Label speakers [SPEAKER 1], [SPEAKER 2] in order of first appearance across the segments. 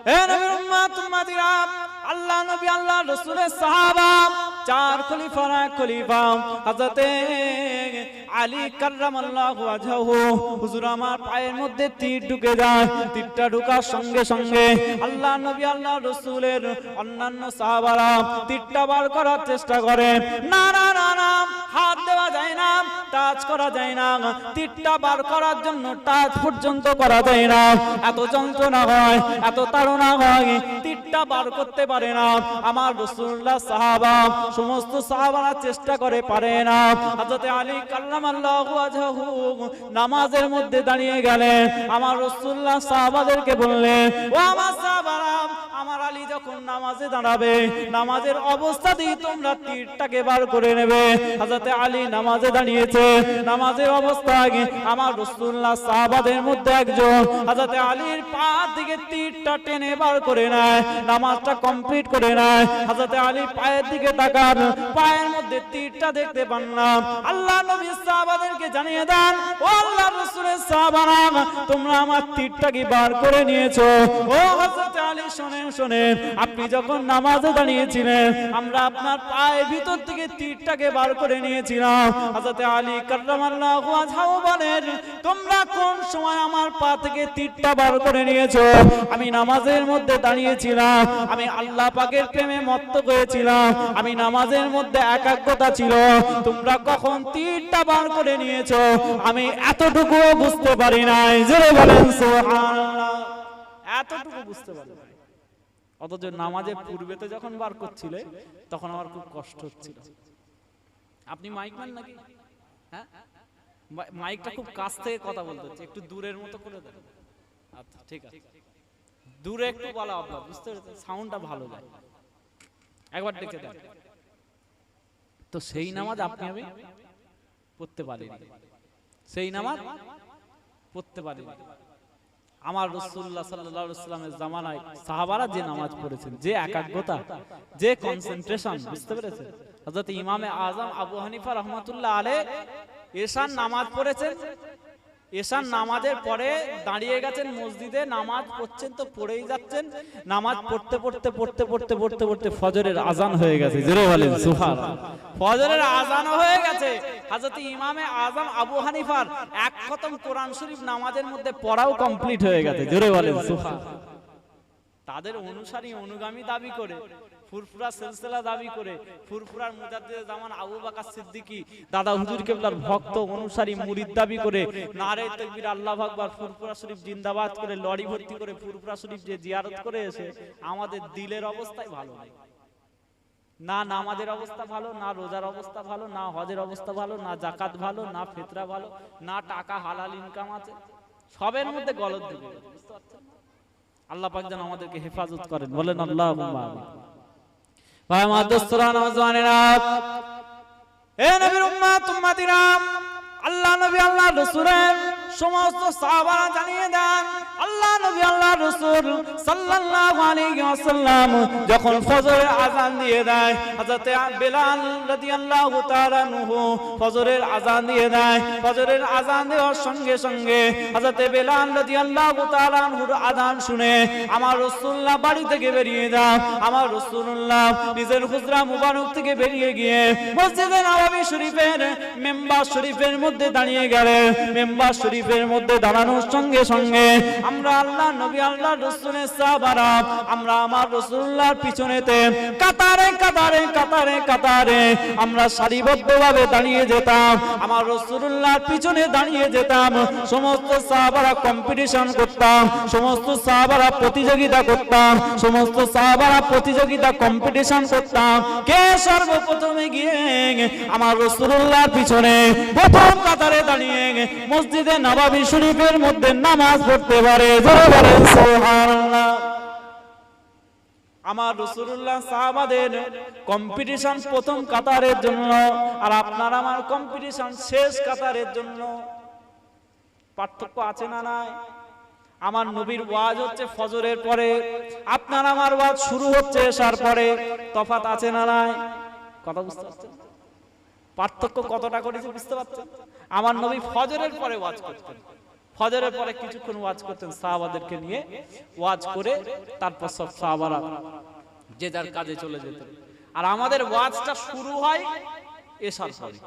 [SPEAKER 1] হে নবীর উম্মত উম্মতিরা, আল্লাহ নবী আল্লাহ রাসূলের সাহাবা, চার খলিফার এক খলিফা হযরতে আলী কাররামাল্লাহু ওয়াজহাহু, হুজুর আমার পায়ের মধ্যে তীর ঢুকে যায়। তীরটা ঢোকার সঙ্গে সঙ্গে আল্লাহ নবী আল্লাহ রাসূলের অন্যান্য সাহাবারা তীরটা বার করার চেষ্টা করে। না না না না, হাত দেওয়া যায় না, টাচ করা যায় না, তীরটা বার করার জন্য টাচ পর্যন্ত করা যায় না। এত যন্ত্রণা হয়, এত তাড়না হয়, তীরটা বার করতে পারে না আমার রাসূলুল্লাহ। সাহাবা সমস্ত সাহাবারা চেষ্টা করে, পারে না। হযরত আলী কাররামাল্লাহু ওয়াজহাহু নামাজের মধ্যে দাঁড়িয়ে গেলেন। আমার রাসূলুল্লাহ সাহাবাদেরকে বললেন, ও আমার সাহাবারা, আমার আলী যখন নামাজে দাঁড়াবে, নামাজের অবস্থাতেই তোমরা তীরটাকে বার করে নেবে। হযরত আলী নামাজে দাঁড়িয়েছে, নামাজের অবস্থায় আমার রাসূলুল্লাহ সাহাবাদের মধ্যে একজন হযরত আলীর পা থেকে তীরটা টেনে বার করে নেয়, নামাজটা কমপ্লিট করে নেয়। হযরত আলী পায়ের দিকে তাকান, পায়ের মধ্যে তীরটা দেখতে পান না। আল্লাহ নবী সাহাবাদেরকে জানিয়ে দেন, ও আল্লাহর রাসূলের সাহাবারা, তোমরা আমার তীরটাকে বার করে নিয়েছো। ও হযরত আলী শুনেন শুনেন, আপনি যখন নামাজে দাঁড়িয়েছিলেন, আমরা আপনার পায়ের ভিতর থেকে তীরটাকে বার করে নিয়েছিলাম। হযরত আলী কাররামাল্লাহু ওয়াজহাহু বলেন, তোমরা কোন সময় আমার পা থেকে তীরটা বার করে নিয়েছো? আমি নামাজের মধ্যে দাঁড়িয়েছিলাম, আমি আল্লাহ পাকের প্রেমে মত্ত হয়েছিলাম, আমি নামাজের মধ্যে একাগ্রতা ছিল। তোমরা কখন তীরটা বার করে নিয়েছো আমি এতটুকুও বুঝতে পারি নাই। জোরে বলেন সুবহানাল্লাহ। এতটুকু বুঝতে পারি নাই। অথচ নামাজের পূর্বেতে যখন বার করছিলে তখন আমার খুব কষ্ট হচ্ছিল। আপনি মাইকম্যান নাকি? হ্যাঁ, মাইকটা খুব কাছ থেকে কথা বলতে হচ্ছে, একটু দূরের মতো করে দেন। আচ্ছা ঠিক আছে, দূরে একটু বলা আপনার, বুঝতে পেরেছেন? সাউন্ডটা ভালো যায়, একবার ডেকে দেন। তো সেই নামাজ আপনি আমি পড়তে পারিনি, সেই নামাজ পড়তে পারিনি। আমার রাসূলুল্লাহ সাল্লাল্লাহু আলাইহি ওয়াসাল্লামের জামানায় সাহাবারা যে নামাজ পড়েছেন, যে একাগ্রতা, যে কনসেন্ট্রেশন, বুঝতে পেরেছেন? হযরত ইমামে আযম আবু হানিফা রাহমাতুল্লাহ আলাইহি এশার নামাজ পড়েছেন, এশার নামাজের পরে দাঁড়িয়ে গেছেন মসজিদে, নামাজ পড়ছেন তো পড়েই যাচ্ছেন, নামাজ পড়তে পড়তে পড়তে পড়তে পড়তে পড়তে ফজরের আজান হয়ে গেছে। জোরে বলেন সুবহানাল্লাহ। ফজরের আজান হয়ে গেছে। হযরত ইমামে আযম আবু হানিফার এক খতম কোরআন শরীফ নামাজের মধ্যে পড়াও কমপ্লিট হয়ে গেছে। জোরে বলেন সুবহানাল্লাহ। তাদের অনুসারী অনুগামী দাবি করে, ফুরফুরা সিলসিলা দাবি করে, ফুরফুরার মুজাদ্দিদে জামান আবু বকর সিদ্দিকী দাদা হুজুর কেবলার ভক্ত অনুসারী মুরিদ দাবি করে, নারে তাকবীর আল্লাহু আকবার, ফুরফুরা শরীফ জিন্দাবাদ করে লড়ি ভর্তি করে ফুরফুরা শরীফ যে জিয়ারত করে এসে আমাদের দিলের অবস্থাই ভালো নেই। না নামাজের অবস্থা ভালো, না রোজার অবস্থা ভালো, না হজের অবস্থা ভালো, না যাকাত ভালো, না ফিতরা ভালো, না টাকা হালাল ইনকাম আছে, সবের মধ্যে গলদ দিবে। বুঝতে পারছেন? আল্লাহ পাক যেন আমাদেরকে হেফাজত করেন, বলেন আল্লাহুম্মা আমিন। ভাই আমার দোস্তরা, নওজওয়ানেরা, হে নবীর উম্মত উম্মতিরা, আল্লাহ নবী আল্লাহ রাসূলের সমস্ত সাহাবারা জানিয়ে দেন, আল্লাহ নবী আল্লাহ রাসূল সাল্লাল্লাহু আলাইহি ওয়াসাল্লাম যখন ফজরের আযান দিয়ে দেয়, হযরত বেলাল রাদিয়াল্লাহু তাআলা আনহু ফজরের আযান দিয়ে দেয়। ফজরের আযান দেওয়ার সঙ্গে সঙ্গে হযরত বেলাল রাদিয়াল্লাহু তাআলা আনহুর আযান শুনে আমার রাসূলুল্লাহ বাড়ি থেকে বেরিয়ে যান। আমার রাসূলুল্লাহ নিজের হুজরা মুবারক থেকে বেরিয়ে গিয়ে মসজিদে নববী শরীফের মিম্বার শরীফের মধ্যে দাঁড়িয়ে গেলেন। মিম্বার শরীফের মধ্যে দাঁড়ানোর সঙ্গে সঙ্গে আমরা আল্লাহ নবী আল্লাহ রাসূলের সাহাবারা, আমরা আমার রাসূলুল্লাহর পিছনেতে কাতারে কাতারে কাতারে কাতারে আমরা সারিবদ্ধভাবে দাঁড়িয়ে যেতাম, আমার রাসূলুল্লাহর পিছনে দাঁড়িয়ে যেতাম। সমস্ত সাহাবারা কম্পিটিশন করতাম, সমস্ত সাহাবারা প্রতিযোগিতা করতাম, সমস্ত সাহাবারা প্রতিযোগিতা কম্পিটিশন করতাম, কে সর্বপ্রথমে গিয়ে আমার রাসূলুল্লাহর পিছনে প্রথম কাতারে দাঁড়িয়ে মসজিদে নববী শরীফের মধ্যে নামাজ পড়তে পারে। জোরে বলেন সুবহানাল্লাহ। আমার রাসূলুল্লাহ সাহাবাদের কম্পিটিশন প্রথম কাতারের জন্য, আর আপনার আমার কম্পিটিশন শেষ কাতারের জন্য। পার্থক্য আছে না নাই? আমার নবীর ওয়াজ হচ্ছে ফজরের পরে, আপনার আমার ওয়াজ শুরু হচ্ছে এশার পরে। তফাৎ আছে না নাই? কথা বুঝতে পারছেন? পার্থক্য কতটা করেছে বুঝতে পারছেন? আমার নবী ফজরের পরে ওয়াজ করতেন, ফজরের পরে কিছুক্ষণ ওয়াজ করতেন সাহাবাদেরকে নিয়ে, ওয়াজ করে তারপর সব সাহাবারা যে যার কাজে চলে যেতেন। আর আমাদের ওয়াজটা শুরু হয় এশার পরে।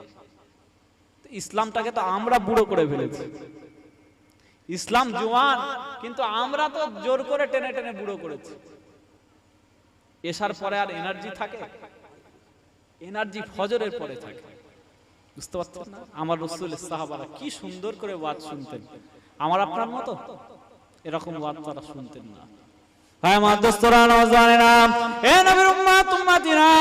[SPEAKER 1] ইসলামটাকে তো আমরা বুড়ো করে ফেলেছি। ইসলাম জওয়ান, কিন্তু আমরা তো জোর করে টেনে টেনে বুড়ো করেছি। এশার পরে আর এনার্জি থাকে? এনার্জি ফজরের পরে থাকে। বুঝতে পারছেন না? আমার রাসূলের সাহাবারা কি সুন্দর করে ওয়াজ শুনতেন। আমার আপনার মতো এরকম ওয়াজ তারা শুনতেন না। আমার দোস্তরা নওজওয়ানেরা, এ নবীর উম্মত উম্মতিরা,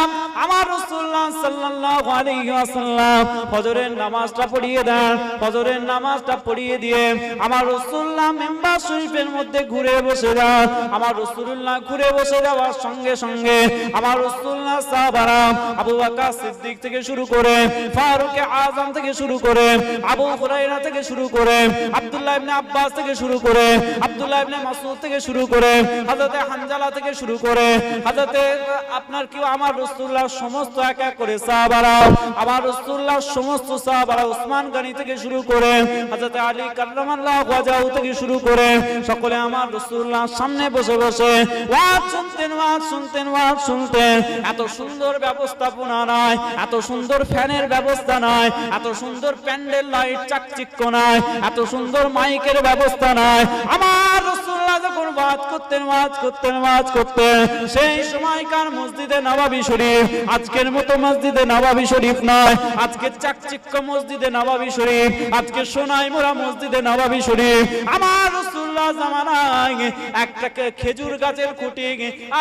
[SPEAKER 1] আমার রাসূলুল্লাহ সাল্লাল্লাহু আলাইহি ওয়াসাল্লাম ফজরের নামাজটা পড়িয়ে দেন। ফজরের নামাজটা পড়িয়ে দিয়ে আমার রাসূলুল্লাহ মিম্বার শরীফের মধ্যে ঘুরে বসে যান। আমার রাসূলুল্লাহ ঘুরে বসে যাওয়ার সঙ্গে সঙ্গে আমার রাসূলুল্লাহ সাহাবারা আবু বকর সিদ্দিক থেকে শুরু করে, ফারুক আযম থেকে শুরু করে, আবু হুরায়রা থেকে শুরু করে, আব্দুল্লাহ ইবনে আব্বাস থেকে শুরু করে, আব্দুল্লাহ ইবনে মাসউদ থেকে শুরু করে, হানজালা থেকে শুরু করে হযরতে আপনার কি আমার রাসূলুল্লাহ সমস্ত এক এক করে সাহাবারা, আমার রাসূলুল্লাহ সমস্ত সাহাবারা, উসমান গনি থেকে শুরু করে হযরতে আলী কাররামাল্লাহু ওয়াজহু থেকে শুরু করে সকলে আমার রাসূলুল্লাহ সামনে বসে বসে ওয়াজ শুনতেন, ওয়াজ শুনতেন, ওয়াজ শুনতেন। এত সুন্দর ব্যবস্থাপনা নয়, এত সুন্দর ফ্যানের ব্যবস্থা নয়, এত সুন্দর প্যান্ডেল লাইট চাকচিক্য নয়, এত সুন্দর মাইকের ব্যবস্থা নয়। আমার রাসূলুল্লাহ যখন ওয়াজ করতেন, ওয়াজ করতেন, ওয়াজ করতেন, সেই সময়কার মসজিদে নববী শরীফ আজকের মতো মসজিদে নববী শরীফ নয়, আজকের চাকচিক্য মসজিদে নববী শরীফ, আজকে সোনায় মোড়া মসজিদে নববী শরীফ। আমার রাসূলুল্লাহ জামানায় একটা খেজুর গাছের খুঁটি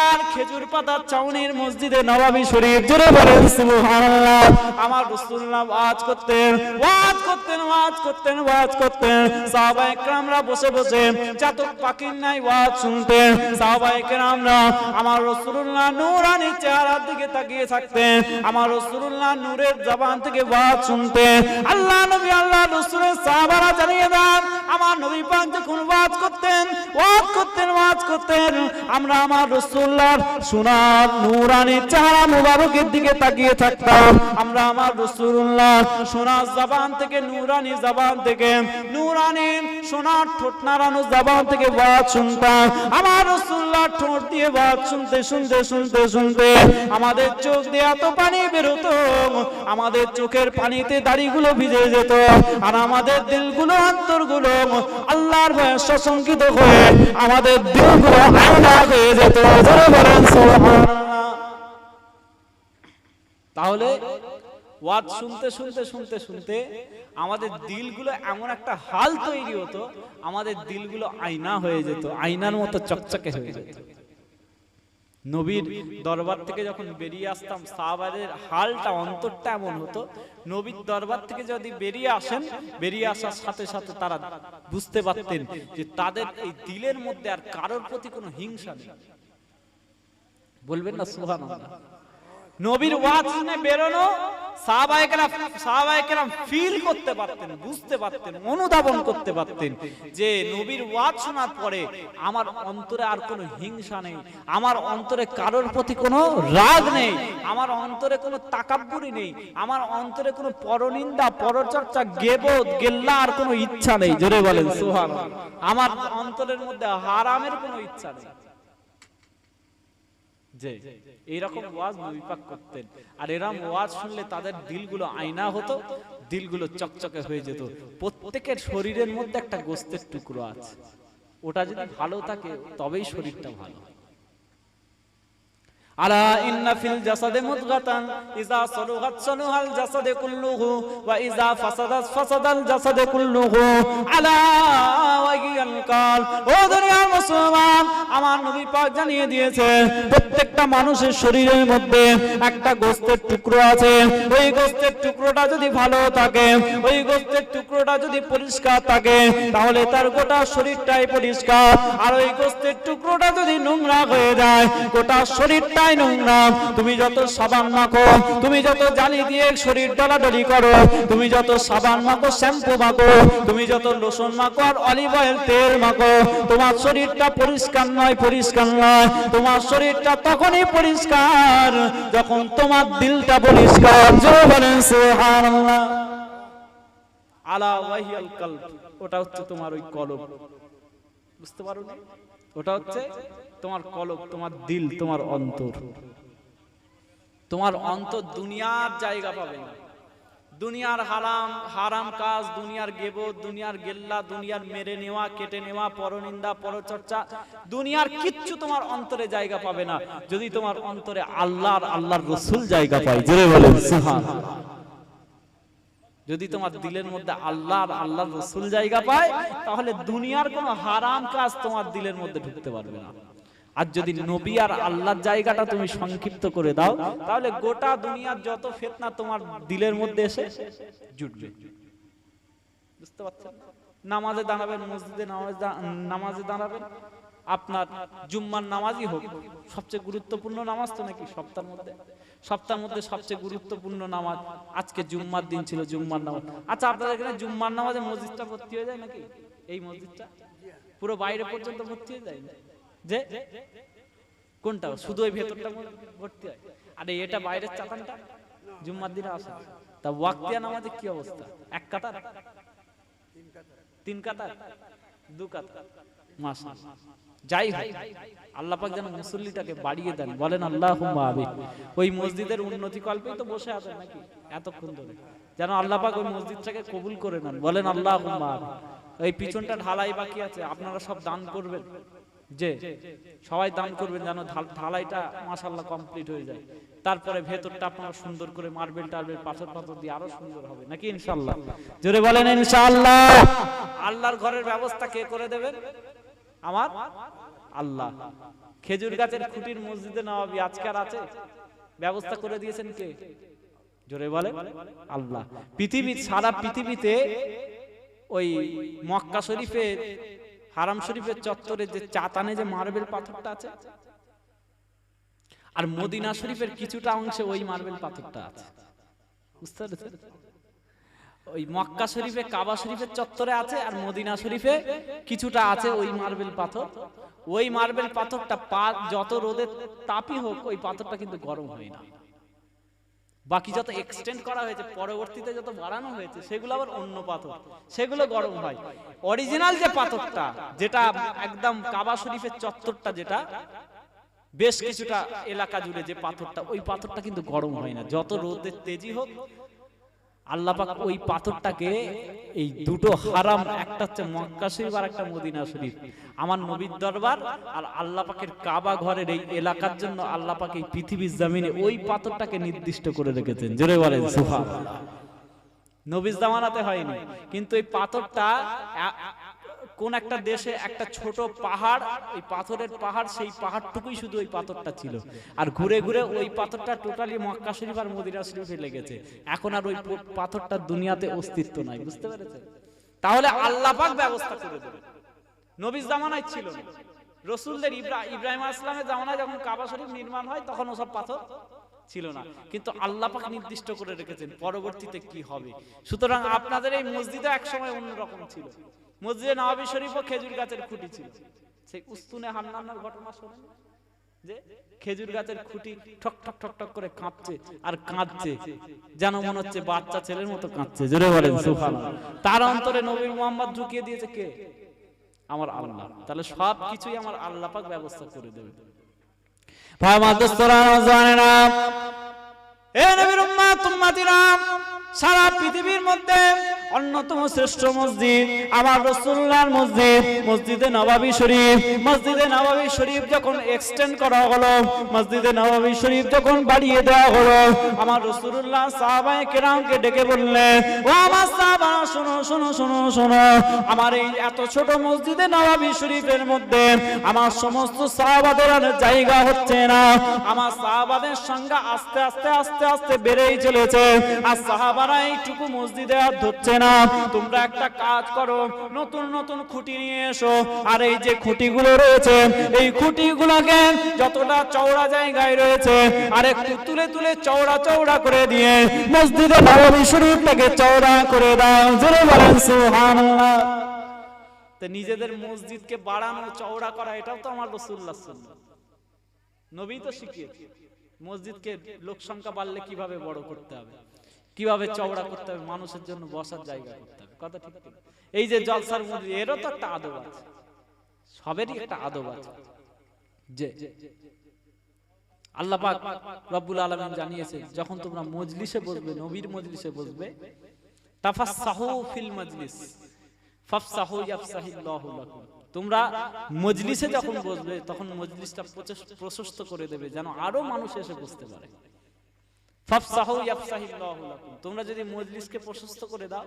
[SPEAKER 1] আর খেজুর পাতার চাউনির মসজিদে নববী শরীফ। জোরে বলেন সুবহানাল্লাহ। আমার রাসূলুল্লাহ ওয়াজ করতেন, ওয়াজ করতেন, ওয়াজ করতেন, ওয়াজ করতেন। সাহাবায়ে কেরামরা বসে বসে চাতক পাখির ন্যায় ওয়াজ শুনতেন। সাহাবায়ে কেরামরা আমার রাসূলুল্লাহ নূরানি চেহারার দিকে তাকিয়ে থাকতেন। আমার রাসূলুল্লাহ নূরের জবান থেকে ওয়াজ শুনতেন। আল্লাহ নবী, আল্লাহ রাসূলের সাহাবারা জানিয়ে দেন, আমার নবী পাক যখন ওয়াজ করতেন, ওয়াজ করতেন, ওয়াজ করতেন, আমরা আমার রাসূলুল্লাহর সোনার নূরানি চেহারা মুবারকের দিকে তাকিয়ে থাকতাম। আমরা আমার রাসূলুল্লাহ সোনার জবান থেকে, নূরানি জবান থেকে, নূরানি সোনার ঠোঁট নাড়ানো জবান থেকে ওয়াজ শুনতাম। আমার রাসূলুল্লাহ ঠোঁট দিয়ে ওয়াজ শুনতে শুনতে শুনতে শুনতে আমাদের চোখ দিয়ে এত পানি বেরোতো, আমাদের চোখের পানিতে দাড়িগুলো ভিজে যেত, আর আমাদের দিলগুলো, অন্তরগুলো আল্লাহর ভয়ে সশঙ্কিত হয়ে আমাদের দিলগুলো আয়না হয়ে যেত। জোরে বলেন সুবহানাল্লাহ। তাহলে ওয়াজ শুনতে শুনতে শুনতে শুনতে আমাদের দিলগুলো এমন একটা হাল তৈরি হতো, আমাদের দিলগুলো আয়না হয়ে যেত, আয়নার মতো চকচকে হয়ে যেত। নবীর দরবার থেকে যখন বেরিয়ে আসতাম, সাহাবাদের হালটা, অন্তরটা এমন হতো, নবীর দরবার থেকে যদি বেরিয়ে আসেন, বেরিয়ে আসার সাথে সাথে তারা বুঝতে পারতেন যে তাদের এই দিলের মধ্যে আর কারোর প্রতি কোনো হিংসা নেই। বলবেন না সুবহানাল্লাহ? নবীর ওয়াজ শুনে বেরোনো সাহাবায়ে কেরাম ফিল করতে পারতেন, বুঝতে পারতেন, অনুধাবন করতে পারতেন যে নবীর ওয়াজ শোনার পরে আমার অন্তরে আর কোনো হিংসা নেই, আমার অন্তরে কারোর প্রতি কোনো রাগ নেই, আমার অন্তরে কোনো তাকাব্বুরি নেই, আমার অন্তরে কোনো পরনিন্দা, পরচর্চা, গীবত, গিল্লা আর কোনো ইচ্ছা নেই। জোরে বলেন সুবহানাল্লাহ। আমার অন্তরের মধ্যে হারামের কোনো ইচ্ছা নেই। যে এইরকম ওয়াজ নবী পাক করতেন, আর এরকম ওয়াজ শুনলে তাদের দিলগুলো আয়না হতো, দিলগুলো চকচকে হয়ে যেত। প্রত্যেকের শরীরের মধ্যে একটা গোশতের টুকরো আছে, ওটা যদি ভালো থাকে তবেই শরীরটা ভালো। আলা ইন্না ফিল জাসাদে মুদগাতান ইযা সালুহাত সালুহাল জাসাদে কুল্লুহু ওয়া ইযা ফাসাদাত ফাসাদাল জাসাদে কুল্লুহু আলা ওয়াহিয়াল কাল। ও দুনিয়ার মুসলমান, আমার নবী পাক জানিয়ে দিয়েছে প্রত্যেকটা মানুষের শরীরের মধ্যে একটা গোশতের টুকরো আছে। ওই গোশতের টুকরোটা যদি ভালো থাকে, ওই গোশতের টুকরোটা যদি পরিষ্কার থাকে, তাহলে তার গোটা শরীরটাই পরিষ্কার। আর ওই গোশতের টুকরোটা যদি নোংরা হয়ে যায়, গোটা শরীরটা নোংরা। তুমি যত সাবান মাখো, তুমি যত জালি দিয়ে শরীর ডলাডলি করো, তুমি যত সাবান মাখো, শ্যাম্পু মাখো, তুমি যত লোশন মাখো আর অলিভ অয়েল তেল মাখো, তোমার শরীরটা পরিষ্কার নয়, পরিষ্কার নয়। তোমার শরীরটা তখনই পরিষ্কার যখন তোমার দিলটা পরিষ্কার। জোরে বলেন সুবহানাল্লাহ। আলা ওয়াহিয়াল কলব, ওটা হচ্ছে তোমার ওই কলব। বুঝতে পারো না? ওটা হচ্ছে তোমার কলব, তোমার দিল, তোমার অন্তর। তোমার অন্তর দুনিয়ার জায়গা পাবে না। দুনিয়ার হারাম কাজ, দুনিয়ার গিবত, দুনিয়ার গেল্লা, দুনিয়ার মেরে নেওয়া, কেটে নেওয়া, পরনিন্দা, পরচর্চা, দুনিয়ার কিচ্ছু তোমার অন্তরে জায়গা পাবে না যদি তোমার অন্তরে আল্লাহর রাসূল জায়গা পায়। জোরে বলেন সুবহানাল্লাহ। যদি তোমার দিলের মধ্যে আল্লাহর রাসূল জায়গা পায়, তাহলে দুনিয়ার কোনো হারাম কাজ তোমার দিলের মধ্যে ঢুকতে পারবে না। আর যদি নবী আর আল্লাহর জায়গাটা তুমি সংক্ষিপ্ত করে দাও, তাহলে গোটা দুনিয়ার যত ফিতনা তোমার দিলের মধ্যে এসে জুটবে। বুঝতে পারছেন? নামাজে দাঁড়াবেন, মসজিদে নামাজে দাঁড়াবেন, আপনার জুম্মার নামাজই হোক, সবচেয়ে গুরুত্বপূর্ণ নামাজ তো নাকি সপ্তাহের মধ্যে সবচেয়ে গুরুত্বপূর্ণ নামাজ। আজকে জুম্মার দিন ছিল, জুম্মার নামাজ। আচ্ছা, আপনাদের এখানে জুম্মার নামাজে মসজিদটা ভর্তি হয়ে যায় নাকি? এই মসজিদটা পুরো বাইরে পর্যন্ত ভর্তি হয়ে যায়? যে কোনটা? শুধু ওই ভেতরটা ভর্তি হয়, আর এটা বাইরের চাতানটা জুম্মার দিনে আসে। তা ওয়াক্তিয়া নামাজে কি অবস্থা? এক কাতার, তিন কাতার, দু কাতার? মাশাআল্লাহ। যাই হোক, আল্লাহ পাক যেন মুসল্লিটাকে বাড়িয়ে দেন, বলেন আল্লাহুম্মা আমিন। ওই মসজিদের উন্নতি কল্পেই তো বসে আছেন নাকি এতক্ষণ ধরে, যেন আল্লাহ পাক ওই মসজিদটাকে কবুল করে নেন, বলেন আল্লাহুম্মা আমিন। এই পিছনটা ঢালাই বাকি আছে, আপনারা সব দান করবেন, যে সবাই দান করবেন যেন ঢালাইটা মাশাআল্লাহ কমপ্লিট হয়ে যায়। তারপরে ভেতরটা আপনারা সুন্দর করে মার্বেল টার্বেল পাথর দিয়ে আরো সুন্দর হবে নাকি ইনশাআল্লাহ? জোরে বলেন ইনশাআল্লাহ। আল্লাহর ঘরের ব্যবস্থা কে করে দেবেন? আমার আল্লাহ। খেজুর গাছের খুঁটির মসজিদে নববী আজকে আর আছে? ব্যবস্থা করে দিয়েছেন কে? জোরে বলেন আল্লাহ। সারা পৃথিবীতে ওই মক্কা শরীফের, হারাম শরীফের চত্বরে যে চাতানে যে মার্বেল পাথরটা আছে, আর মদিনা শরীফের কিছুটা অংশে ওই মার্বেল পাথরটা আছে। বুঝতে পেরেছেন? ওই মক্কা শরীফে কাবা শরীফের চত্বরে আছে, আর মদিনা শরীফে কিছুটা আছে ওই মার্বেল পাথর। ওই মার্বেল পাথরটা যত রোদের তাপই হোক, ওই পাথরটা কিন্তু গরম হয় না। বাকি যত এক্সটেন্ড করা হয়েছে, পরবর্তীতে যত বাড়ানো হয়েছে, সেগুলো আবার অন্য পাথর, সেগুলো গরম হয়। অরিজিনাল যে পাথরটা, যেটা একদম কাবা শরীফের চত্বরটা, যেটা বেশ কিছুটা এলাকা জুড়ে যে পাথরটা, ওই পাথরটা কিন্তু গরম হয় না, যত রোদের তেজি হোক। আল্লাহ পাক ওই পাথরটাকে, এই দুটো হারাম, একটা হচ্ছে মক্কা শরীফ আর একটা মদিনা শরীফ, আমার নবীর দরবার আর আল্লাহ পাকের কাবা ঘরের এই এলাকার জন্য আল্লাহ পাক এই পৃথিবীর জমিনে ওই পাথরটাকে নির্দিষ্ট করে রেখেছেন। জোরে বলেন সুবহানাল্লাহ। নবীর জামানাতে হয়নি, কিন্তু এই পাথরটা কোন একটা দেশে একটা ছোট পাহাড়, ওই পাথরের পাহাড়, সেই পাহাড়টুকুই শুধু ওই পাথরটা ছিল, আর ঘুরে ঘুরে ওই পাথরটা টোটালি মক্কা শরীফ আর মদিনা শরীফে লেগেছে। এখন আর ওই পাথরটার দুনিয়াতে অস্তিত্ব নাই। বুঝতে পেরেছেন? তাহলে আল্লাহ পাক ব্যবস্থা করে দেবে। নবীর জামানায় ছিল না, রাসূলদের ইব্রাহিম আলাইহিস সালামের জামানায় যখন কাবা শরীফ নির্মাণ হয়, তখন ওসব পাথর ছিল না, কিন্তু আল্লাহ পাক নির্দিষ্ট করে রেখেছেন পরবর্তীতে কি হবে। সুতরাং আপনাদের এই মসজিদে একসময় অন্যরকম ছিল। মসজিদে নববী শরীফও খেজুর গাছের খুঁটি ছিল। সেই উস্তুনে হান্নানের ঘটনা শোনেন, যে খেজুর গাছের খুঁটি ঠক ঠক ঠক ঠক করে কাঁপছে আর কাঁদছে, যেন মনে হচ্ছে বাচ্চা ছেলের মতো কাঁদছে। জোরে বলেন সুবহানাল্লাহ। তার অন্তরে নবী মুহাম্মদ ঢুকিয়ে দিয়েছে কে? আমার আল্লাহ। তাহলে সব কিছুই আমার আল্লাহ পাক ব্যবস্থা করে দেবে। ভাই আমার দোস্তরা, জানেনা, এ নবীর উম্মত উম্মতিরা, সারা পৃথিবীর মধ্যে অন্যতম শ্রেষ্ঠ মসজিদ আমার রাসূলুল্লাহর মসজিদ, মসজিদে নববী শরীফ। মসজিদে নববী শরীফ যখন এক্সটেন্ড করা হলো, মসজিদে নববী শরীফ যখন বাড়িয়ে দেওয়া হলো, আমার রাসূলুল্লাহ সাহাবায়ে কেরামকে ডেকে বললেন, ও আমার সাহাবারা, শোনো শোনো শোনো শোনো, আমার এই এত ছোট মসজিদে নববী শরীফের মধ্যে আমার সমস্ত সাহাবাদের জায়গা হচ্ছে না। আমার সাহাবাদের সংখ্যা আস্তে আস্তে আস্তে আস্তে বেড়েই চলেছে, আর সাহাবারা এইটুকু মসজিদে আর ধরছে না। তোমরা একটা কাজ করো, নতুন নতুন খুঁটি নিয়ে এসো, আর এই যে খুঁটিগুলো রয়েছে, এই খুঁটিগুলোকে যতটা চওড়া জায়গায় রয়েছে আর একটু তুলে তুলে চওড়া চওড়া করে দিয়ে মসজিদে নববী শরীফটাকে চওড়া করে দাও। জোরে বলেন সুবহানাল্লাহ। তো নিজেদের মসজিদকে বাড়ানো, চওড়া করা, এটাও তো আমার রাসূলুল্লাহ সুন্নাহ। নবী তো শিখিয়েছে মসজিদকে লোক সংখ্যা বাড়লে কিভাবে বড় করতে হবে, কিভাবে চওড়া করতে হবে, মানুষের জন্য বসার জায়গা করতে হবে। কথা ঠিক ঠিক। এই যে জলসার মধ্যে এরও তো একটা আদব আছে, সবেরই একটা আদব আছে। যে আল্লাহ পাক রব্বুল আলামিন জানিয়েছে, যখন তোমরা মজলিসে বসবে, নবীর মজলিসে বসবে, তাফাসসাহু ফিল মজলিস ফাফসাহু ইয়াফসাহিল্লাহু লাকুম। তোমরা মজলিসে যখন বসবে তখন মজলিসটা প্রশস্ত করে দেবে, যেন আরো মানুষ এসে বসতে পারে। ফাফসাহু ইয়াফসাহিল্লাহু লাকুম। তোমরা যদি মজলিসকে প্রশস্ত করে দাও,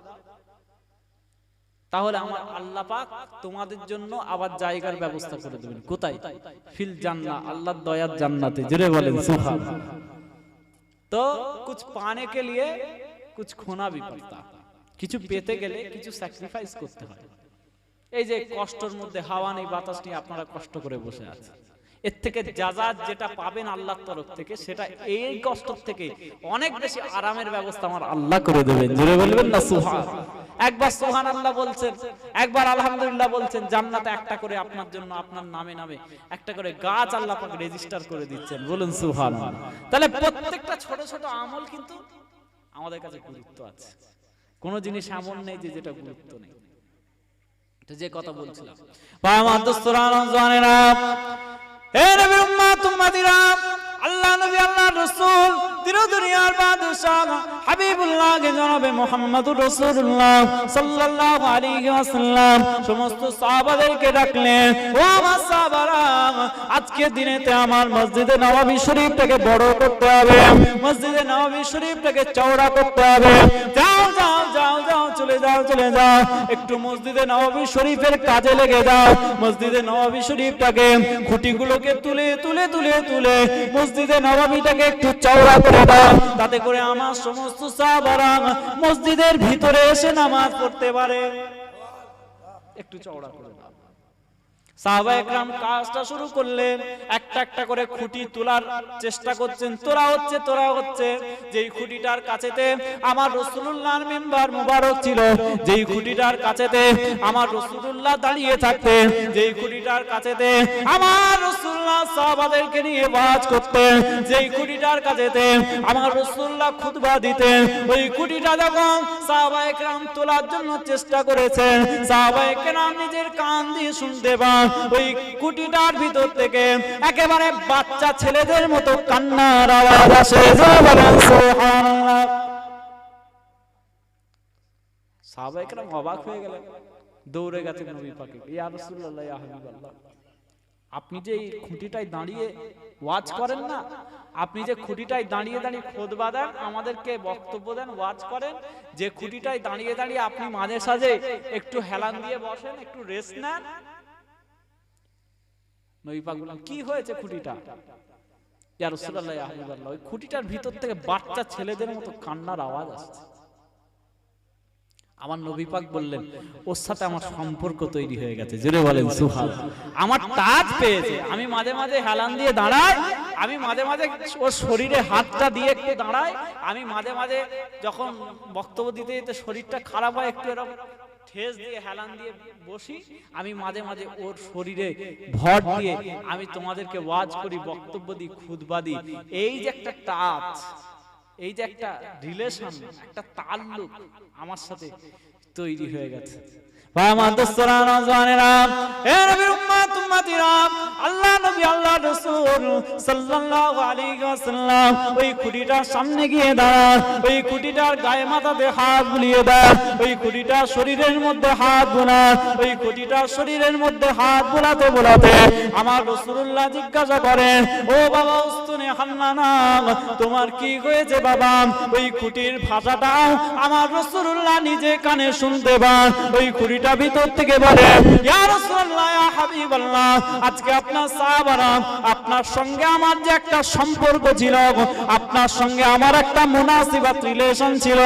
[SPEAKER 1] তাহলে আমার আল্লাহ পাক তোমাদের জন্য আবার জায়গার ব্যবস্থা করে দেবেন। কোথায়? ফিল জান্নাহ, আল্লাহর দয়ার জান্নাতে। জোরে বলেন সুবহানাল্লাহ। তো কুছ পানে কে লিয়ে কুছ খোনা ভি পড়তা, কিছু পেতে গেলে কিছু স্যাক্রিফাইস করতে হয়। এই যে কষ্টের মধ্যে হাওয়া নেই, বাতাস নেই, আপনারা কষ্ট করে বসে আছেন, এর থেকে জাযাত যেটা পাবেন আল্লাহর তরফ থেকে, সেটা এই কষ্ট থেকে অনেক বেশি আরামের ব্যবস্থা আমার আল্লাহ করে দেবেন। জোরে বলবেন না সুবহানাল্লাহ। একবার সুবহানাল্লাহ বলছেন, একবার আলহামদুলিল্লাহ বলছেন, জান্নাতে একটা করে আপনার জন্য, আপনার নামে নামে একটা করে গাছ আল্লাহ পাক রেজিস্টার করে দিচ্ছেন। বলুন সুবহানাল্লাহ। তাহলে প্রত্যেকটা ছোট ছোট আমল কিন্তু আমাদের কাছে গুরুত্ব আছে। কোন জিনিস এমন নেই যে যেটা গুরুত্ব নেই। যে কথা বলছিলাম, আমার দোস্তরা জানেনা, হে নবীর উম্মত উম্মতিরা, আল্লাহ নবী আল্লাহ রাসূল তিরো দুনিয়ার বাদশাহ হাবিবুল্লাহ জনাবে মুহাম্মদুর রাসূলুল্লাহ সাল্লাল্লাহু আলাইহি ওয়াসাল্লাম সমস্ত সাহাবাদেরকে ডাকলেন, ও আমার সাহাবারা, আজকে দিনেতে আমার মসজিদে নববী শরীফটাকে বড় করতে হবে, মসজিদে নববী শরীফটাকে চওড়া করতে হবে। যাও যাও যাও যাও, চলে যাও চলে যাও, একটু মসজিদে নববী শরীফের কাজে লেগে যাও। মসজিদে নববী শরীফটাকে খুঁটিগুলোকে তুলে তুলে তুলে তুলে মসজিদে নববীটাকে একটু চওড়া করে দাও, তাতে করে আমার সমস্ত সাহাবারা মসজিদের ভিতরে এসে নামাজ পড়তে পারে। একটু চওড়া করে দাও। সাহাবায়ে কেরাম কাজটা শুরু করলেন, একটা একটা করে খুঁটি তোলার চেষ্টা করছেন। তোরা হচ্ছে যেই খুঁটিটার কাছেতে আমার রাসূলুল্লাহর মিম্বার মুবারক ছিল, যেই খুঁটিটার কাছেতে আমার রাসূলুল্লাহ দাঁড়িয়ে থাকতেন, যেই খুঁটিটার কাছেতে আমার রাসূলুল্লাহ সাহাবাদেরকে নিয়ে ওয়াজ করতেন, যেই খুঁটিটার কাছেতে আমার রাসূলুল্লাহ খুতবা দিতেন, ওই খুঁটিটা যখন সাহাবায়ে কেরাম তোলার জন্য চেষ্টা করেছেন, সাহাবায়ে কেরাম নিজের কান দিয়ে শুনতে পান ওই কুটিটার ভিতর থেকে একেবারে বাচ্চা ছেলেদের মতো কান্নার আওয়াজ আসে। সুবহানাল্লাহ। সাহাবায়ে কেরাম অবাক হয়ে গেলেন, দৌড়ে গেছেন নবী পাকে, ইয়া রাসূলুল্লাহ, ইয়া হাবিবাল্লাহ, আপনি যে এই খুঁটিটায় দাঁড়িয়ে ওয়াজ করেন না, আপনি যে খুঁটিটায় দাঁড়িয়ে দাঁড়িয়ে খুতবা দেন, আমাদেরকে বক্তব্য দেন, ওয়াজ করেন, যে খুঁটিটায় দাঁড়িয়ে দাঁড়িয়ে আপনি মাঝে সাঝে একটু হেলান দিয়ে বসেন, একটু রেস্ট নেন। নবী পাক বললেন, কি হয়েছে খুঁটিটা? ইয়া রাসূলুল্লাহ, ইয়া হাবিবাল্লাহ, ওই খুঁটিটার ভিতর থেকে বাচ্চা ছেলেদের মতো কান্নার আওয়াজ আসছে। আমার নবী পাক বললেন, ওর সাথে আমার সম্পর্ক তৈরি হয়ে গেছে। জোরে বলেন সুবহানাল্লাহ। আমার টাচ পেয়েছে। আমি মাঝে মাঝে হেলান দিয়ে দাঁড়াই, আমি মাঝে মাঝে ওর শরীরে হাতটা দিয়ে একটু দাঁড়াই, আমি মাঝে মাঝে যখন বক্তব্য দিতে দিতে শরীরটা খারাপ হয়, একটু এরকম ঠেস দিয়ে হেলান দিয়ে বসি, আমি মাঝে মাঝে ওর শরীরে ভর দিয়ে আমি তোমাদেরকে ওয়াজ করি, বক্তব্য দিই, খুতবা দিই। এই যে একটা টাচ, এই যে একটা রিলেশন, একটা তাল্লুক আমার সাথে তৈরি হয়ে গেছে। আমার দোস্তরা নওজওয়ানেরা, হে নবীর উম্মত উম্মতিরা, আল্লাহ নবী আল্লাহ রাসূল সাল্লাল্লাহু আলাইহি ওয়াসাল্লাম ওই খুঁটিটার সামনে গিয়ে দাঁড়ান, ওই খুঁটিটার গায়ে মাথাতে হাত বুলিয়ে দেন, ওই খুঁটিটার শরীরের মধ্যে হাত বোলান, ওই খুঁটিটার শরীরের মধ্যে হাত বোলাতে বোলাতে আমার রাসূলুল্লাহ জিজ্ঞাসা করেন, ও বাবা উস্তুনে হান্নানা, তোমার কি হয়েছে বাবা? ওই খুঁটির ভাষাটাও আমার রাসূলুল্লাহ নিজে কানে শুনতে পান। ওই খুঁটিটা ভিতর থেকে বলে, ইয়া রাসূলুল্লাহ, ইয়া হাবিবাল্লাহ, আজকে আপনার সাহাবারা, আপনার সঙ্গে আমার যে একটা সম্পর্ক ছিল, আপনার সঙ্গে আমার একটা মুনাসিবাত রিলেশন ছিল,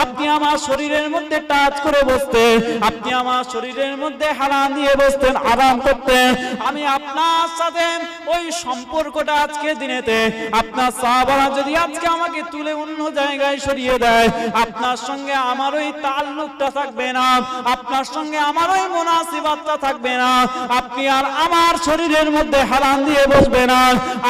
[SPEAKER 1] আপনি আমার শরীরের মধ্যে টাচ করে বসতেন, আপনি আমার শরীরের মধ্যে হেলান দিয়ে বসতেন, আরাম করতেন, আমি আপনার সাথে ওই সম্পর্কটা আজকে দিনেতে মুহূর্তে আপনার সাহাবারা যদি আজকে আমাকে তুলে অন্য জায়গায় সরিয়ে দেয়, আপনার সঙ্গে আমার ওই তাল্লুকটা থাকবে না, আপনার সঙ্গে আমার ওই মুনাসিবাতটা থাকবে না, আপনি আর আমার শরীরের মধ্যে হারাম দিয়ে বসবে না,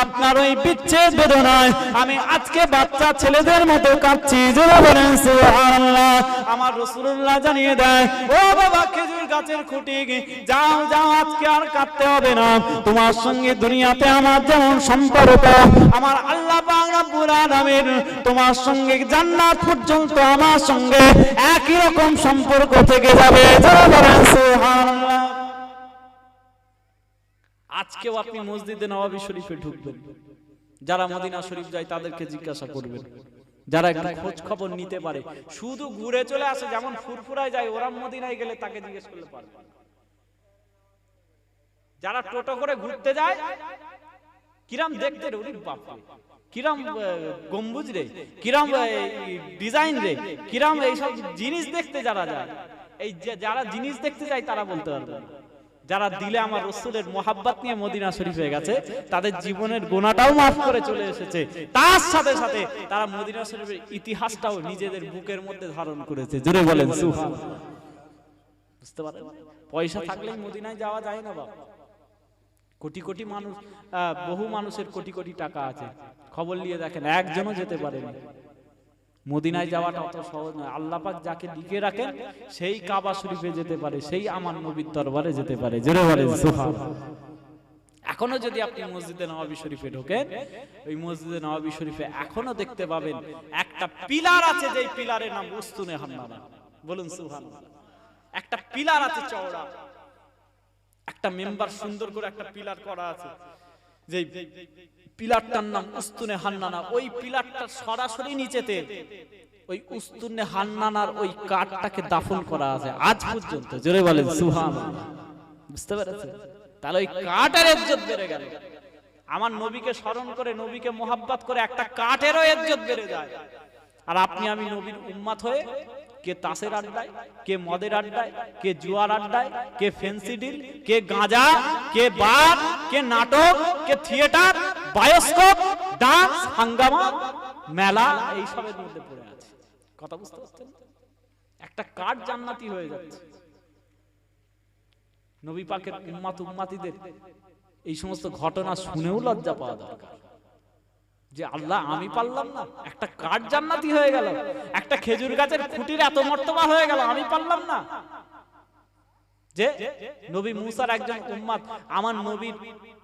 [SPEAKER 1] আপনার ওই বিচ্ছেদ বেদনায় আমি আজকে বাচ্চা ছেলেদের মতো কাঁদছি। জোরে বলেন সুবহানাল্লাহ। আমার রাসূলুল্লাহ জানিয়ে দেয়, ও বাবা খেজুর গাছের খুঁটি, যাও যাও, আজকে আর কাঁদতে হবে না, তোমার সঙ্গে দুনিয়াতে আমার যেমন সম্পর্ক, আমার আল্লাহ পাক রব্বুল আলামিন তোমার সঙ্গে জান্নাত পর্যন্ত আমার সঙ্গে একই রকম সম্পর্ক থেকে যাবে। জোরে বলেন সুবহানাল্লাহ। আজকেও আপনি মসজিদে নববী শরীফে ঢুকবেন, যারা মদিনা শরীফ যায় তাদেরকে জিজ্ঞাসা করবেন, যারা একটু খোঁজ খবর নিতে পারে, শুধু ঘুরে চলে আসে যেমন ফুরফুরায় যায়, ওরা মদিনায় গেলে তাকে জিজ্ঞেস করলে পারবে। যারা টোটো করে ঘুরতে যায়, কিরাম দেখতে রে, ওরে বাপ রে, কিরাম গম্বুজ রে, কিরাম ডিজাইন রে, কিরাম এইসব জিনিস দেখতে যারা যায়, এই যারা জিনিস দেখতে যায় তারা বলতে পারবে। যারা দিলে আমার রাসূলের মোহাব্বত নিয়ে মদিনা শরীফে গেছে, তাদের জীবনের গুনাহটাও মাফ করে চলে এসেছে, তার সাথে সাথে তারা মদিনা শরীফের ইতিহাসটাও নিজেদের বুকের মধ্যে ধারণ করেছে। জোরে বলেন সুবহানাল্লাহ। বুঝতে পারেন, পয়সা থাকলেই মদিনায় যাওয়া যায় না বাবা। কোটি কোটি মানুষ, বহু মানুষের কোটি কোটি টাকা আছে, খবর নিয়ে দেখেন একজনও যেতে পারেনি। মদিনায় যাওয়াটা অত সহজ নয়। আল্লাহ পাক যাকে লিখে রাখেন সেই কাবা শরীফে যেতে পারে, সেই আমার নবীর দরবারে যেতে পারে। জোরে বলেন সুবহানাল্লাহ। এখনো যদি আপনি মসজিদে নববী শরীফে ঢোকেন, ওই মসজিদে নববী শরীফে এখনো দেখতে পাবেন একটা পিলার আছে, যেই পিলারের নাম উস্তুনে হান্নানা। বলুন সুবহানাল্লাহ। একটা পিলার আছে চওড়া, একটা মেম্বার সুন্দর করে একটা পিলার করা আছে, যেই পিলারটার নাম উস্তুনে হান্নানা। ওই পিলারটার সরাসরি নিচেতে ওই উস্তুনে হান্নানার ওই কাঠটাকে দাফন করা আছে আজ পর্যন্ত। জোরে বলেন সুবহানাল্লাহ। বুঝতে পেরেছেন? তাহলে ওই কাঠের ইজ্জত বেড়ে গেল। আমার নবীকে স্মরণ করে, নবীকে মোহাব্বত করে একটা কাঠেরও ইজ্জত বেড়ে যায়। আর আপনি আমি নবীর উম্মত হয়ে কে তাসের আড্ডায়, কে মদের আড্ডায়, কে জুয়ার আড্ডায়, কে ফেন্সি ডিল, কে গাঁজা, কে বার, কে নাটক, কে থিয়েটার, বায়োস্কোপ, ডান্স, হাঙ্গামা, মেলা, এই সবের মধ্যে পড়ে আছে। কথা বুঝতে পারছেন? একটা কাঠ জান্নাতি হয়ে যাচ্ছে। নবী পাকের উম্মত উম্মাতিদের এই সমস্ত ঘটনা শুনেও লজ্জা পাওয়া দরকার, যে আল্লাহ আমি পারলাম না, একটা কাঠ জান্নাতি হয়ে গেল, একটা খেজুর গাছের খুঁটির এত মর্তবা হয়ে গেল, আমি পারলাম না। যে নবী মুসার একজন উম্মত, আমার নবীর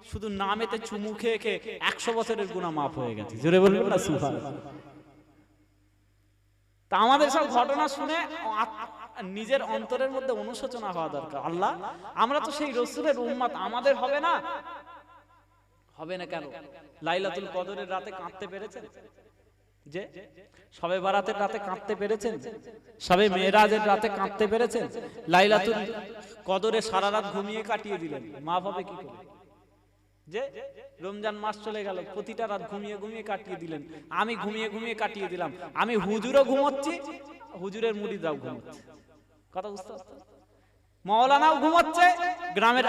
[SPEAKER 1] শুধু নামেতে চুমু খেয়ে খেয়ে 100 বছরের গুনাহ মাফ হয়ে গেছে। জোরে বলবেন না সুবহানাল্লাহ। তা আমাদের সব ঘটনা শুনে নিজের অন্তরের মধ্যে অনুশোচনা হওয়া দরকার। আল্লাহ আমরা তো সেই রাসূলের উম্মত, আমাদের হবে না? হবে না কেন? লাইলাতুল কদরের রাতে কাঁদতে পেরেছেন? যে শবে বারাতের রাতে কাঁদতে পেরেছেন? শবে মেরাজের রাতে কাঁদতে পেরেছেন? লাইলাতুল কদরে সারা রাত ঘুমিয়ে কাটিয়ে দিলেন, মাফ হবে কি করে? যে রমজান মাস চলে গেল, প্রতিটা রাত ঘুমিয়ে ঘুমিয়ে কাটিয়ে দিলেন, আমি ঘুমিয়ে ঘুমিয়ে কাটিয়ে দিলাম, আমি হুজুরও ঘুমোচ্ছি, হুজুরের মুরিদরাও ঘুমোচ্ছে। কথা বুঝতে পারছেন? মাওলানাও ঘুমোচ্ছে, গ্রামের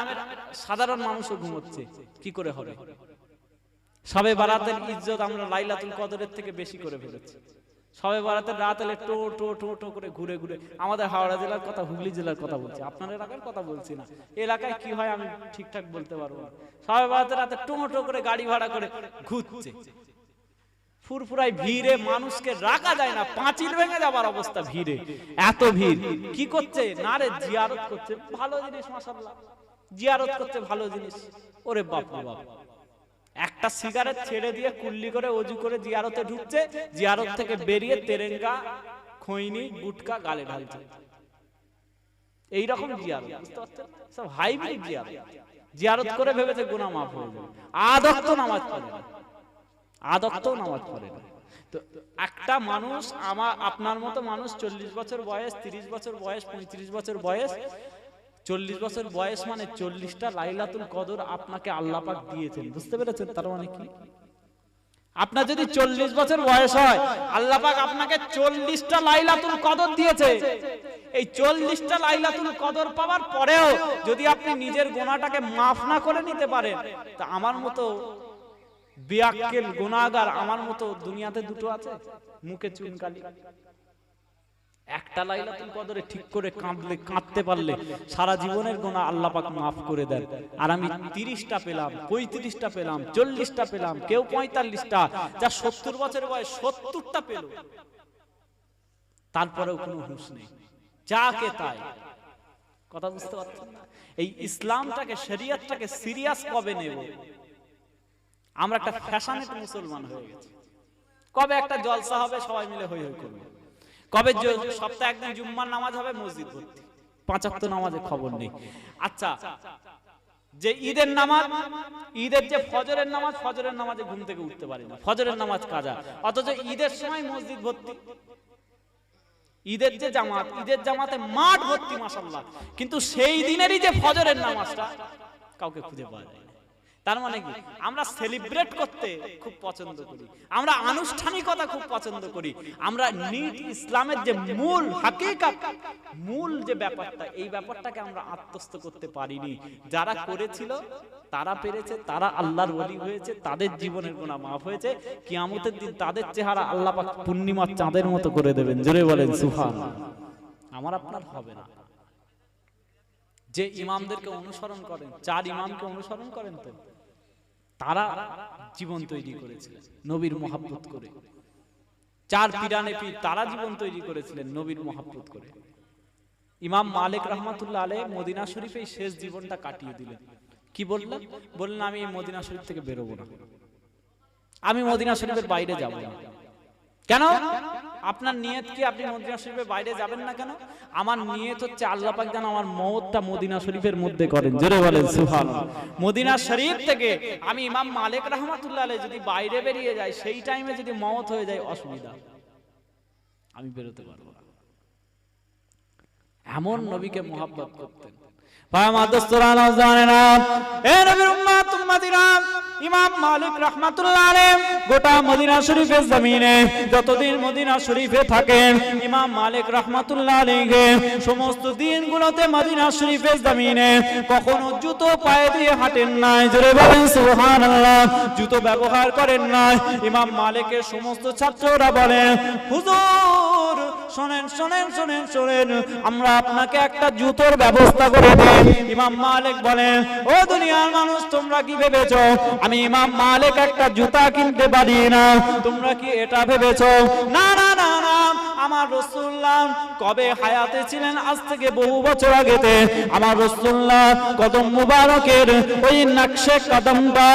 [SPEAKER 1] সাধারণ মানুষও ঘুমোচ্ছে। কি করে হবে? শবে বারাতের ইজ্জত আমরা লাইলাতুল কদরের থেকে বেশি করে ফেলেছি। শবে বারাতের রাত এলে টো টো টো টো করে ঘুরে ঘুরে, আমাদের হাওড়া জেলার কথা, হুগলি জেলার কথা বলছি, আপনার এলাকার কথা বলছি না। এলাকায় কি হয় আমি ঠিকঠাক বলতে পারবো না। শবে বারাতের রাতে টো টো করে গাড়ি ভাড়া করে ঘুরছে, ফুরফুরায় ভিড়ে মানুষকে রাখা যায় না, পাঁচিল ভেঙে যাবার অবস্থা ভিড়ে, এত ভিড়। কি করছে? না রে জিয়ারত করছে, ভালো জিনিস মাশাআল্লাহ, জিয়ারত করছে ভালো জিনিস। ওরে বাপ রে বাপ, একটা সিগারেট ছেড়ে দিয়ে কুল্লি করে অজু করে জিয়ারতে ঢুকছে, জিয়ারত থেকে বেরিয়ে তেরেঙ্গা, খৈনি, গুটকা গালে ঢালছে। এইরকম জিয়ারত, বুঝতে পারছেন? সব হাইব্রিড জিয়ারত। জিয়ারত করে ভেবেছে গুনাহ মাফ হয়ে যাবে, আদক্ত নামাজ পড়ে না, আদক্ত নামাজ পড়ে না। তো একটা মানুষ, আমার আপনার মতো মানুষ 40 বছর বয়স, 30 বছর বয়স, 35 বছর বয়স, 40 বছর বয়স মানে 40টা লাইলাতুল কদর আপনাকে আল্লাহ পাক দিয়েছেন। বুঝতে পেরেছেন? তার মানে কি? আপনার যদি 40 বছর বয়স হয়, আল্লাহ পাক আপনাকে 40টা লাইলাতুল কদর দিয়েছে। এই 40টা লাইলাতুল কদর পাওয়ার পরেও যদি আপনি নিজের গুনাহটাকে মাফ না করে নিতে পারেন, তা আমার মতো বেয়াক্কেল গুনাহগার আমার মতো দুনিয়াতে দুটো আছে, মুখে চুনকালি। একটা লাইলাতুল কদরে ঠিক করে কাঁদতে পারলে সারা জীবনের গুনাহ আল্লাহ পাক মাফ করে দেন। আর আমি 30টা পেলাম, 35টা পেলাম, 40টা পেলাম, কেউ 45টা, যা 70 বছর বয়স 70টা পেল, তারপরেও কোনো হুঁশ নেই, যাকে তাই। কথা বুঝতে পারছেন না? এই ইসলামটাকে, শরীয়তটাকে সিরিয়াস কবে নেব? আমরা একটা ফ্যাশনেট মুসলমান হয়ে গেছি। কবে একটা জলসা হবে, সবাই মিলে হই হই করবে। কবে সপ্তাহে একদিন জুম্মার নামাজ হবে, মসজিদ ভর্তি, 5 ওয়াক্ত নামাজের খবর নেই। আচ্ছা, যে ঈদের নামাজ, ঈদের যে ফজরের নামাজ, ফজরের নামাজে ঘুম থেকে উঠতে পারি না, ফজরের নামাজ কাজা, অথচ ঈদের সময় মসজিদ ভর্তি। ঈদের যে জামাত, ঈদের জামাতে মাঠ ভর্তি মাশাআল্লাহ, কিন্তু সেই দিনেরই যে ফজরের নামাজটা কাউকে খুঁজে পাওয়া যায় না। তার মানে কি, আমরা সেলিব্রেট করতে খুব পছন্দ করি, আমরা আনুষ্ঠানিকতা খুব পছন্দ করি, আমরা নিট ইসলামের যে মূল হাকিকাত, মূল যে ব্যাপারটা, এই ব্যাপারটাকে আমরা আত্মস্থ করতে পারিনি। যারা করেছিল তারা পেরেছে, তারা আল্লাহর ওলি হয়েছে, তাদের জীবনের গুনাহ মাফ হয়েছে। কিয়ামতের দিন তাদের চেহারা আল্লাহ পাক পূর্ণিমার চাঁদের মতো করে দেবেন। জোরে বলেন সুবহানাল্লাহ। আমার আপনার হবে না। যে ইমামদেরকে অনুসরণ করেন, 4 ইমামকে অনুসরণ করেন, তো তারা জীবন তৈরি করেছিলেন নবীর মহব্বত করে। 4 পীরানে পীর, তারা জীবন তৈরি করেছিলেন নবীর মহব্বত করে। ইমাম মালিক রাহমাতুল্লাহ আলাইহি মদিনা শরীফে শেষ জীবনটা কাটিয়ে দিলেন। কি বললেন? বললেন আমি এই মদিনা শরীফ থেকে বেরোবো না, আমি মদিনা শরীফের বাইরে যাব না। কেন? আপনার নিয়ত কি আপনি মদিনা শরীফের বাইরে যাবেন না কেন? আমার নিয়ত হচ্ছে আল্লাহ পাক যেন আমার মওতটা মদিনা শরীফের মধ্যে করেন। জোরে বলেন সুবহানাল্লাহ। মদিনা শরীফ থেকে আমি ইমাম মালিক রাহমাতুল্লাহ আলাইহি যদি বাইরে বেরিয়ে যাই, সেই টাইমে যদি মওত হয়ে যায়, অসুবিধা, আমি বেরোতে পারবো না। এমন নবীকে মহব্বত করতেন। ইমাম মালিক রাহমাতুল্লাহ আলাইহি গোটা মদিনা শরীফের জমিনে যতদিন মদিনা শরীফে থাকেন, ইমাম মালিক রাহমাতুল্লাহ আলাইহি সমস্ত দিনগুলোতে মদিনা শরীফের জমিনে কখনো জুতো পায়ে দিয়ে হাঁটেন নাই। জোরে বলেন সুবহানাল্লাহ। জুতো ব্যবহার করেন নাই। ইমাম মালিকের সমস্ত ছাত্ররা বলেন, হুজুর শুনেন শুনেন শুনেন শুনেন, আমরা আপনাকে একটা জুতোর ব্যবস্থা করে দেই। ইমাম মালিক বলেন, ও দুনিয়ার মানুষ, তোমরা কি ভেবেছো আমি ইমাম মালিক একটা জুতা কিনতে পারি না? তোমরা কি এটা ভেবেছো? না না না না, আমার রাসূলুল্লাহ কবে হায়াতে ছিলেন, আজ থেকে বহু বছর আগেতে আমার রাসূলুল্লাহ কদম মুবারকের ওই নকশে কদমটা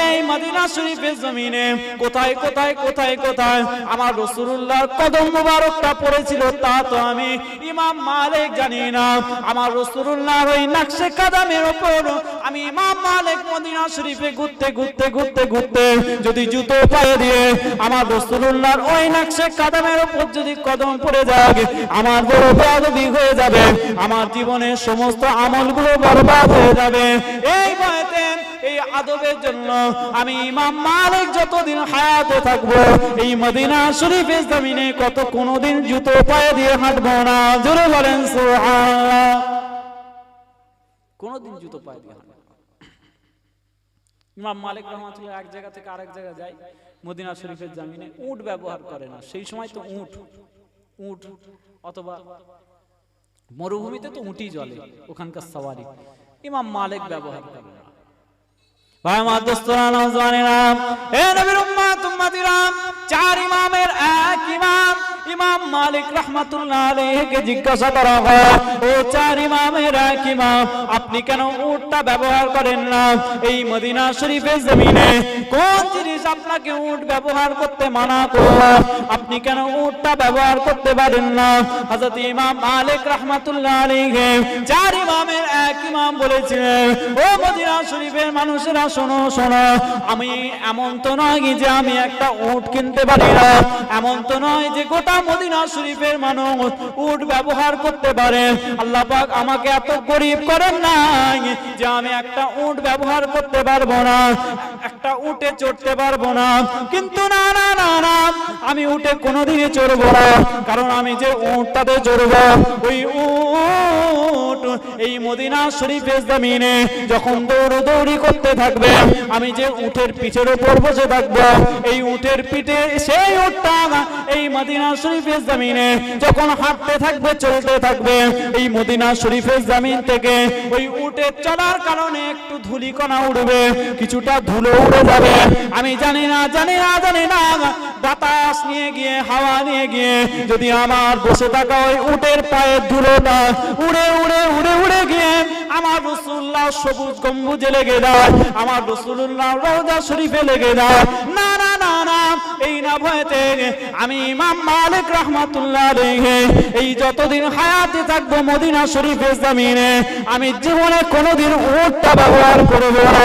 [SPEAKER 1] এই মদিনা শরীফের জমিনে কোথায় কোথায় কোথায় কোথায় আমার রাসূলুল্লাহর কদম মুবারকটা পড়েছিল, তা তো আমি ইমাম মালিক জানি না। আমার রাসূলুল্লাহর ওই নকশে কদমের উপর আমি ইমাম মালিক মদিনা শরীফে ঘুরতে ঘুরতে ঘুরতে ঘুরতে যদি জুতো পায়ে দিয়ে আমার রাসূলুল্লাহর ওই নকশে কদমের উপর যদি কদম পড়ে যায়, আমার বড় বেয়াদবি হয়ে যাবে, আমার জীবনের সমস্ত আমলগুলো বরবাদ হয়ে যাবে। এই ভয়তে, এই আদবের জন্য আমি ইমাম মালিক যতদিন হায়াতে থাকবো, এই মদিনা শরীফের জমিনে কোনোদিন জুতো পায়ে দিয়ে হাঁটবো না। জোরে বলেন সুবহানাল্লাহ। কোনোদিন জুতো পায়ে দিয়ে হাঁটবো না। ইমাম মালিক রাহমাতুল্লাহ এক জায়গা থেকে আরেক জায়গায় যায়, মদিনা শরীফের জমিনে উট ব্যবহার করে না। সেই সময় তো উট অথবা মরুভূমিতে তো উটই চলে, ওখানকার সওয়ারি। ইমাম মালিক ব্যবহার করে না। ভাই আমার দোস্তরা, নওজওয়ানেরা, হে নবীর উম্মত উম্মতিরা, 4 ইমামের এক ইমাম ইমাম মালিক রাহমাতুল্লাহ আলাইহিকে জিজ্ঞাসা করা হয়, ও 4 ইমামের এক ইমাম, আপনি কেন উটটা ব্যবহার করেন না? এই মদিনা শরীফের জমিনে কোন জিনিস আপনাকে উট ব্যবহার করতে মানা করলো? আপনি কেন উটটা ব্যবহার করতে পারেন না? হযরত ইমাম মালিক রাহমাতুল্লাহ আলাইহি 4 ইমামের এক ইমাম বলেছিলেন, ও মদিনা শরীফের মানুষেরা, শোনো শোনো, আমি এমন তো নয় যে আমি একটা উট কিনতে পারি না, এমন তো নয় যে গোটা মদিনা শরীফের মানুষ উট ব্যবহার করতে পারে। আল্লাহ পাক আমাকে এত গরীব করেন নাই যে আমি একটা উট ব্যবহার করতে পারবো না। একটা একটা উটে চড়তে পারবো না, কিন্তু না না না না, আমি উটে কোনোদিনই চড়বো না, কারণ আমি যে উটটাতে চড়বো ওই উট এই মদিনা শরীফের জমিনে যখন দৌড়াদৌড়ি করতে থাকবে, আমি যে উটের পিঠের উপর বসে থাকবো, এই উটের পিঠে সেই উটটা এই মদিনা শরীফের জমিনে যখন হাঁটতে থাকবে, চলতে থাকবে, এই মদিনা শরীফের জমিন থেকে ওই উটের চলার কারণে একটু ধুলিকণা উড়বে, কিছুটা ধুলো উড়ে যাবে, আমি জানি না বাতাস নিয়ে গিয়ে, হাওয়া নিয়ে গিয়ে যদি আমার বসে থাকা ওই উটের পায়ের ধুলোটা উড়ে উড়ে উড়ে উড়ে গিয়ে আমার রাসূলুল্লাহ সবুজ গম্বুজে লেগে যায়, আমার রাসূলুল্লাহ রওজা শরীফে লেগে যায়, না না না না, এই না ভয়তে আমি ইমাম মালিক রাহমাতুল্লাহ আলাইহি এই যতদিন হায়াতে থাকবো মদিনা শরীফের জমিনে আমি জীবনে কোনোদিন উটটা ব্যবহার করব না।